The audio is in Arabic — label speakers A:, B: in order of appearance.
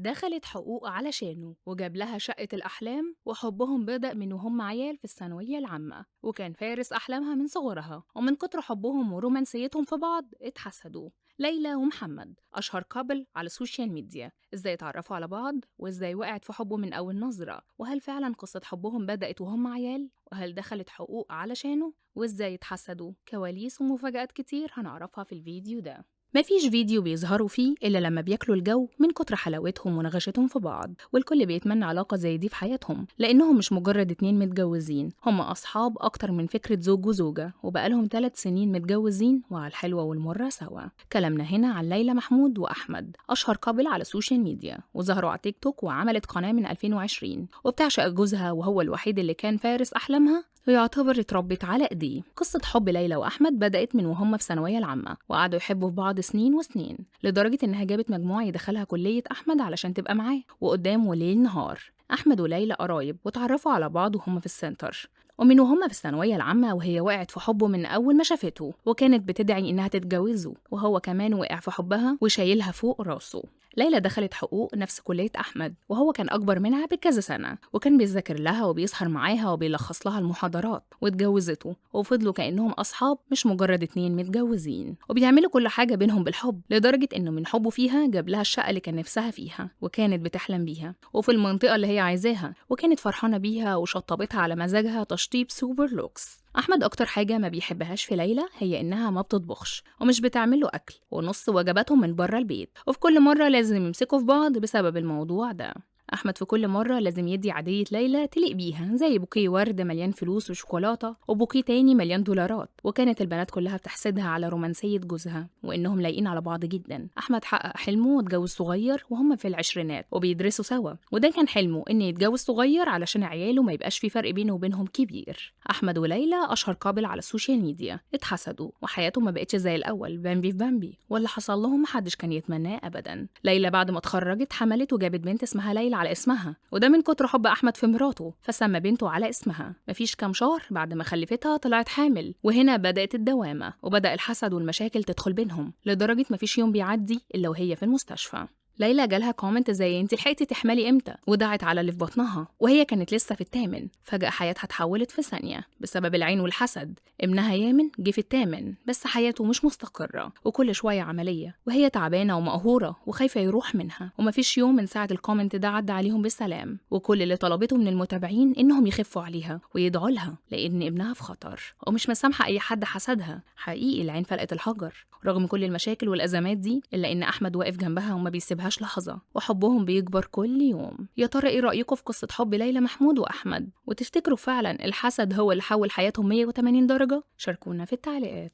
A: دخلت حقوق علشانه وجاب لها شقة الأحلام، وحبهم بدأ من وهم عيال في الثانوية العامة، وكان فارس أحلامها من صغرها، ومن كتر حبهم ورومانسيتهم في بعض اتحسدوا. ليلى ومحمد أشهر كابل على السوشيال ميديا. إزاي اتعرفوا على بعض، وإزاي وقعت في حبه من أول نظرة، وهل فعلا قصة حبهم بدأت وهم عيال، وهل دخلت حقوق علشانه، وإزاي اتحسدوا. كواليس ومفاجآت كتير هنعرفها في الفيديو ده. مفيش فيديو بيظهروا فيه إلا لما بياكلوا الجو من كتر حلاوتهم ونغشتهم في بعض، والكل بيتمنى علاقة زي دي في حياتهم، لأنهم مش مجرد اتنين متجوزين، هم أصحاب أكتر من فكرة زوج وزوجة، وبقالهم 3 سنين متجوزين وعلى الحلوة والمرة سوا. كلامنا هنا عن ليلى محمود وأحمد، أشهر كابل على السوشيال ميديا، وظهروا على تيك توك، وعملت قناة من 2020، وبتعشق جوزها وهو الوحيد اللي كان فارس أحلامها، ويعتبر اتربت على ايديه. قصة حب ليلى وأحمد بدأت من وهم في ثانوية العامة، وقعدوا يحبوا في بعض سنين وسنين، لدرجة إنها جابت مجموعة يدخلها كلية أحمد علشان تبقى معاه، وقدامه ليل نهار. أحمد وليلى قرايب، واتعرفوا على بعض وهم في السنتر، ومن وهم في الثانوية العامة وهي وقعت في حبه من أول ما شافته، وكانت بتدعي إنها تتجوزه، وهو كمان وقع في حبها وشايلها فوق راسه. ليلى دخلت حقوق نفس كلية أحمد، وهو كان أكبر منها بكذا سنة، وكان بيذاكر لها وبيسهر معاها وبيلخص لها المحاضرات، واتجوزته، وفضلوا كأنهم أصحاب مش مجرد اتنين متجوزين، وبيعملوا كل حاجة بينهم بالحب، لدرجة إنه من حبه فيها جاب لها الشقة اللي كان نفسها فيها وكانت بتحلم بيها، وفي المنطقة اللي هي عايزاها، وكانت فرحانة بيها وشطبتها على مزاجها تشطيب سوبر لوكس. أحمد أكتر حاجة ما بيحبهاش في ليلى هي إنها ما بتطبخش ومش بتعمله أكل، ونص وجباتهم من بره البيت، وفي كل مرة لازم يمسكوا في بعض بسبب الموضوع ده. أحمد في كل مرة لازم يدي عادية ليلى تليق بيها، زي بوكيه ورد مليان فلوس وشوكولاتة، وبوكيه تاني مليان دولارات، وكانت البنات كلها بتحسدها على رومانسية جوزها وإنهم لايقين على بعض جدا. أحمد حقق حلمه واتجوز صغير وهم في العشرينات وبيدرسوا سوا، وده كان حلمه إن يتجوز صغير علشان عياله ما يبقاش في فرق بينه وبينهم كبير. أحمد وليلى أشهر كابل على السوشيال ميديا، اتحسدوا وحياتهم ما بقتش زي الأول، بامبي في بامبي، واللي حصل لهم محدش كان يتمناه أبدا. ليلى بعد ما اتخرجت حملت وجابت بنت اسمها ليلى على اسمها، وده من كتر حب أحمد في مراته، فسمى بنته على اسمها. مفيش كام شهر بعد ما خلفتها طلعت حامل، وهنا بدأت الدوامة، وبدأ الحسد والمشاكل تدخل بينهم، لدرجة مفيش يوم بيعدي إلا وهي في المستشفى. ليلى جالها كومنت زي انت لحقتي تحملي امتى، ودعت على اللي في بطنها وهي كانت لسه في الثامن. فجأة حياتها اتحولت في ثانية بسبب العين والحسد. ابنها يامن جه في الثامن، بس حياته مش مستقرة، وكل شوية عملية، وهي تعبانة ومقهورة وخايفة يروح منها، ومفيش يوم من ساعة الكومنت ده عدى عليهم بالسلام، وكل اللي طلبته من المتابعين انهم يخفوا عليها ويدعوا لها، لان ابنها في خطر، ومش مسامحة اي حد حسدها. حقيقي العين فلقت الحجر. رغم كل المشاكل والازمات دي، الا ان احمد واقف جنبها وما بيسيبهاش لحظة، وحبهم بيكبر كل يوم. يا ترى ايه رأيكم في قصة حب ليلى محمود وأحمد، وتفتكروا فعلا الحسد هو اللي حول حياتهم 180 درجة؟ شاركونا في التعليقات.